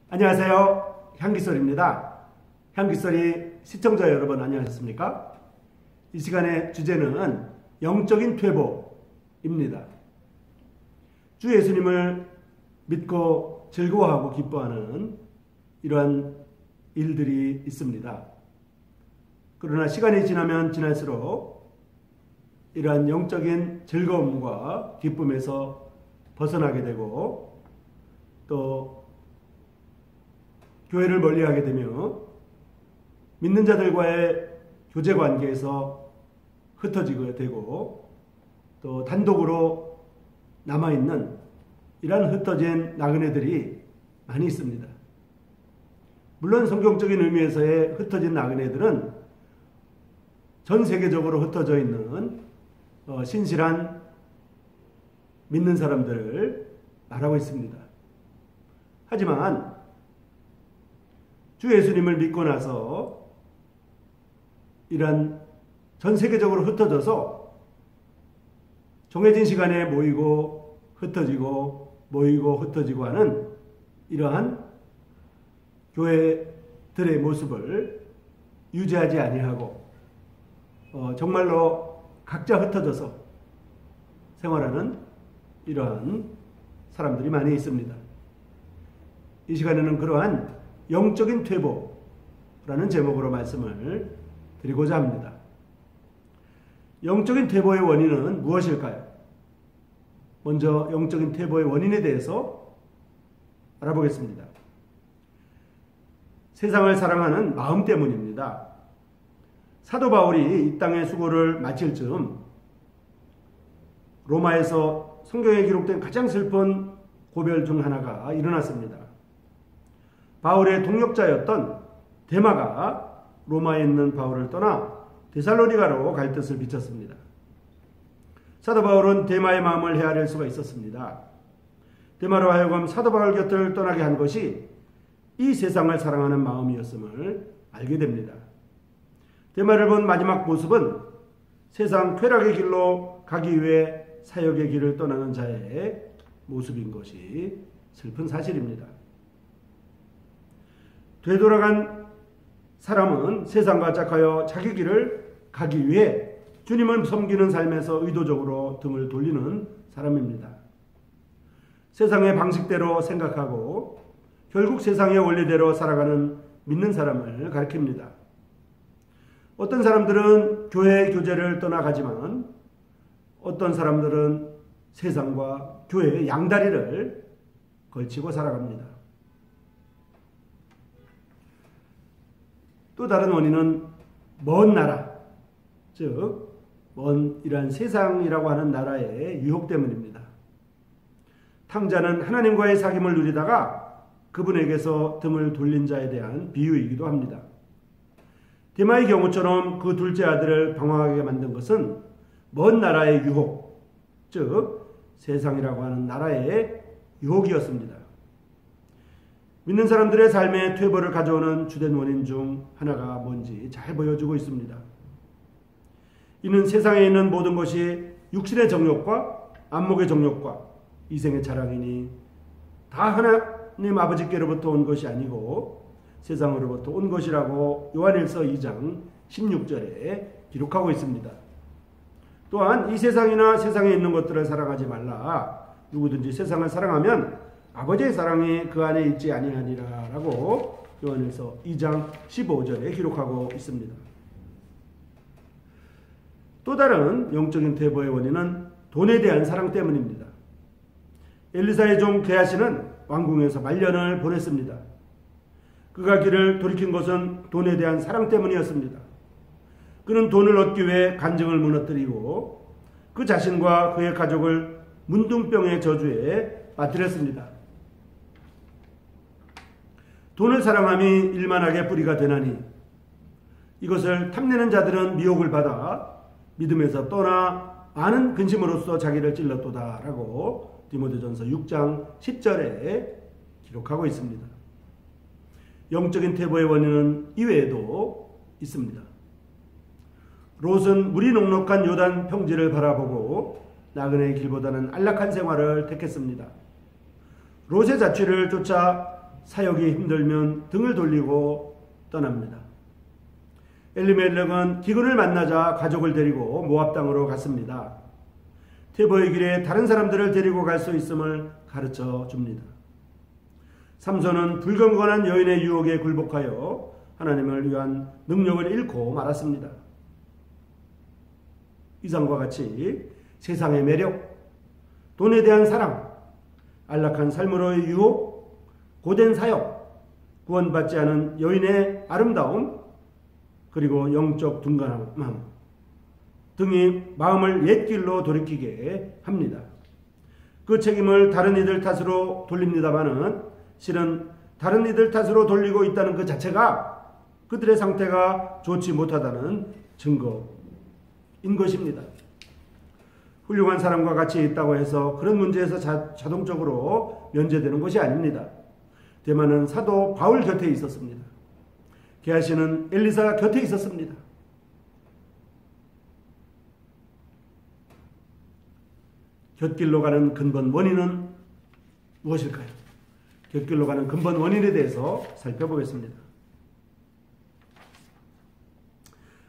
안녕하세요. 향기소리입니다. 향기소리 시청자 여러분 안녕하셨습니까? 이 시간의 주제는 영적인 퇴보입니다. 주 예수님을 믿고 즐거워하고 기뻐하는 이러한 일들이 있습니다. 그러나 시간이 지나면 지날수록 이러한 영적인 즐거움과 기쁨에서 벗어나게 되고 또 교회를 멀리하게 되며 믿는 자들과의 교제 관계에서 흩어지게 되고 또 단독으로 남아있는 이러한 흩어진 나그네들이 많이 있습니다. 물론 성경적인 의미에서의 흩어진 나그네들은 전 세계적으로 흩어져 있는 신실한 믿는 사람들을 말하고 있습니다. 하지만 주 예수님을 믿고 나서 이런 전 세계적으로 흩어져서 정해진 시간에 모이고 흩어지고 모이고 흩어지고 하는 이러한 교회들의 모습을 유지하지 아니하고 정말로 각자 흩어져서 생활하는 이러한 사람들이 많이 있습니다. 이 시간에는 그러한 영적인 퇴보라는 제목으로 말씀을 드리고자 합니다. 영적인 퇴보의 원인은 무엇일까요? 먼저 영적인 퇴보의 원인에 대해서 알아보겠습니다. 세상을 사랑하는 마음 때문입니다. 사도 바울이 이 땅의 수고를 마칠 즈음 로마에서 성경에 기록된 가장 슬픈 고별 중 하나가 일어났습니다. 바울의 동역자였던 데마가 로마에 있는 바울을 떠나 데살로니가로 갈 뜻을 비쳤습니다. 사도 바울은 데마의 마음을 헤아릴 수가 있었습니다. 데마로 하여금 사도 바울 곁을 떠나게 한 것이 이 세상을 사랑하는 마음이었음을 알게 됩니다. 데마를 본 마지막 모습은 세상 쾌락의 길로 가기 위해 사역의 길을 떠나는 자의 모습인 것이 슬픈 사실입니다. 되돌아간 사람은 세상과 짝하여 자기 길을 가기 위해 주님을 섬기는 삶에서 의도적으로 등을 돌리는 사람입니다. 세상의 방식대로 생각하고 결국 세상의 원리대로 살아가는 믿는 사람을 가리킵니다. 어떤 사람들은 교회 교제를 떠나가지만 어떤 사람들은 세상과 교회의 양다리를 걸치고 살아갑니다. 또 다른 원인은 먼 나라, 즉 먼 이러한 세상이라고 하는 나라의 유혹 때문입니다. 탕자는 하나님과의 사귐을 누리다가 그분에게서 등을 돌린 자에 대한 비유이기도 합니다. 데마의 경우처럼 그 둘째 아들을 방황하게 만든 것은 먼 나라의 유혹, 즉 세상이라고 하는 나라의 유혹이었습니다. 믿는 사람들의 삶에 퇴보를 가져오는 주된 원인 중 하나가 뭔지 잘 보여주고 있습니다. 이는 세상에 있는 모든 것이 육신의 정욕과 안목의 정욕과 이생의 자랑이니 다 하나님 아버지께로부터 온 것이 아니고 세상으로부터 온 것이라고 요한일서 2장 16절에 기록하고 있습니다. 또한 이 세상이나 세상에 있는 것들을 사랑하지 말라. 누구든지 세상을 사랑하면 아버지의 사랑이 그 안에 있지 아니하니라 라고 요한일서 2장 15절에 기록하고 있습니다. 또 다른 영적인 퇴보의 원인은 돈에 대한 사랑 때문입니다. 엘리사의 종 게하시는 왕궁에서 말년을 보냈습니다. 그가 길을 돌이킨 것은 돈에 대한 사랑 때문이었습니다. 그는 돈을 얻기 위해 간증을 무너뜨리고 그 자신과 그의 가족을 문둥병의 저주에 빠뜨렸습니다. 돈을 사랑함이 일만하게 뿌리가 되나니 이것을 탐내는 자들은 미혹을 받아 믿음에서 떠나 아는 근심으로써 자기를 찔렀도다 라고 디모데전서 6장 10절에 기록하고 있습니다. 영적인 퇴보의 원인은 이외에도 있습니다. 롯은 물이 넉넉한 요단 평지를 바라보고 나그네의 길보다는 안락한 생활을 택했습니다. 롯의 자취를 쫓아 사역이 힘들면 등을 돌리고 떠납니다. 엘리멜렉은 기근을 만나자 가족을 데리고 모압 땅으로 갔습니다. 퇴보의 길에 다른 사람들을 데리고 갈 수 있음을 가르쳐 줍니다. 삼손은 불경건한 여인의 유혹에 굴복하여 하나님을 위한 능력을 잃고 말았습니다. 이상과 같이 세상의 매력, 돈에 대한 사랑, 안락한 삶으로의 유혹, 고된 사역, 구원받지 않은 여인의 아름다움, 그리고 영적 둔감함 등이 마음을 옛 길로 돌이키게 합니다. 그 책임을 다른 이들 탓으로 돌립니다마는 실은 다른 이들 탓으로 돌리고 있다는 그 자체가 그들의 상태가 좋지 못하다는 증거인 것입니다. 훌륭한 사람과 같이 있다고 해서 그런 문제에서 자동적으로 면제되는 것이 아닙니다. 대만은 사도 바울 곁에 있었습니다. 게하시는 엘리사 곁에 있었습니다. 곁길로 가는 근본 원인은 무엇일까요? 곁길로 가는 근본 원인에 대해서 살펴보겠습니다.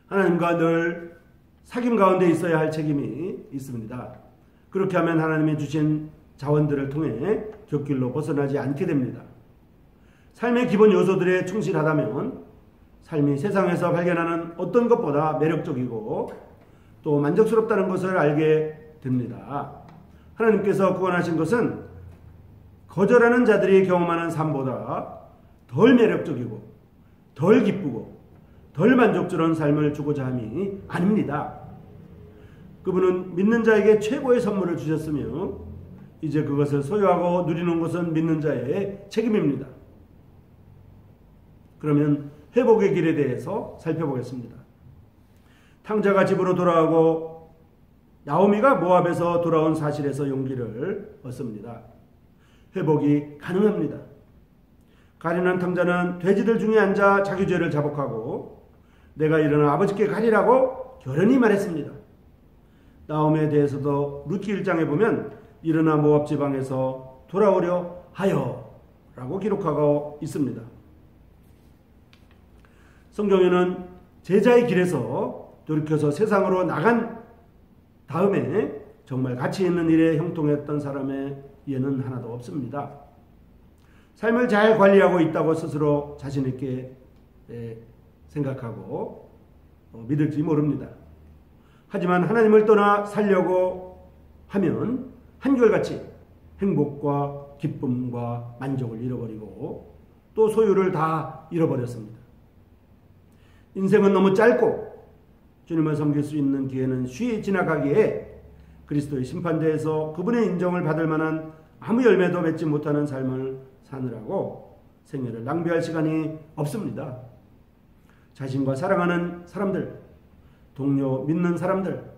하나님과 늘 사귐 가운데 있어야 할 책임이 있습니다. 그렇게 하면 하나님이 주신 자원들을 통해 곁길로 벗어나지 않게 됩니다. 삶의 기본 요소들에 충실하다면 삶이 세상에서 발견하는 어떤 것보다 매력적이고 또 만족스럽다는 것을 알게 됩니다. 하나님께서 구원하신 것은 거절하는 자들이 경험하는 삶보다 덜 매력적이고 덜 기쁘고 덜 만족스러운 삶을 주고자 함이 아닙니다. 그분은 믿는 자에게 최고의 선물을 주셨으며 이제 그것을 소유하고 누리는 것은 믿는 자의 책임입니다. 그러면 회복의 길에 대해서 살펴보겠습니다. 탕자가 집으로 돌아오고 나오미가 모압에서 돌아온 사실에서 용기를 얻습니다. 회복이 가능합니다. 가련한 탕자는 돼지들 중에 앉아 자기 죄를 자복하고 내가 일어나 아버지께 가리라고 결연히 말했습니다. 나오미에 대해서도 루키 1장에 보면 일어나 모압 지방에서 돌아오려 하여 라고 기록하고 있습니다. 성경에는 제자의 길에서 돌이켜서 세상으로 나간 다음에 정말 가치 있는 일에 형통했던 사람의 예는 하나도 없습니다. 삶을 잘 관리하고 있다고 스스로 자신 있게 생각하고 믿을지 모릅니다. 하지만 하나님을 떠나 살려고 하면 한결같이 행복과 기쁨과 만족을 잃어버리고 또 소유를 다 잃어버렸습니다. 인생은 너무 짧고 주님을 섬길 수 있는 기회는 쉬이 지나가기에 그리스도의 심판대에서 그분의 인정을 받을 만한 아무 열매도 맺지 못하는 삶을 사느라고 생애를 낭비할 시간이 없습니다. 자신과 사랑하는 사람들, 동료 믿는 사람들,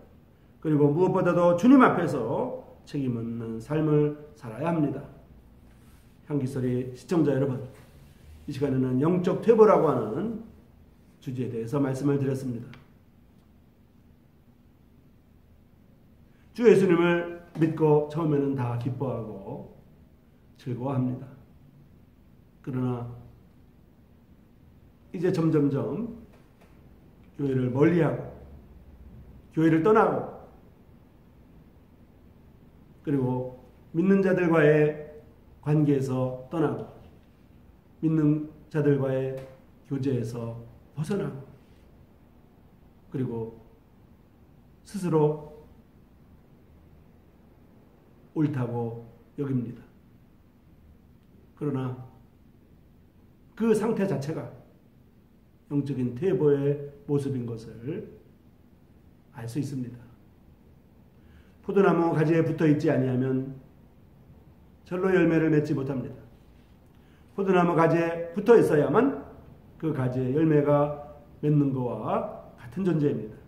그리고 무엇보다도 주님 앞에서 책임 있는 삶을 살아야 합니다. 향기소리 시청자 여러분, 이 시간에는 영적 퇴보라고 하는 주제에 대해서 말씀을 드렸습니다. 주 예수님을 믿고 처음에는 다 기뻐하고 즐거워합니다. 그러나 이제 점점점 교회를 멀리하고 교회를 떠나고 그리고 믿는 자들과의 관계에서 떠나고 믿는 자들과의 교제에서 벗어나고 그리고 스스로 옳다고 여깁니다. 그러나 그 상태 자체가 영적인 퇴보의 모습인 것을 알 수 있습니다. 포도나무 가지에 붙어 있지 아니하면 절로 열매를 맺지 못합니다. 포도나무 가지에 붙어 있어야만 그 가지에 열매가 맺는 것과 같은 존재입니다.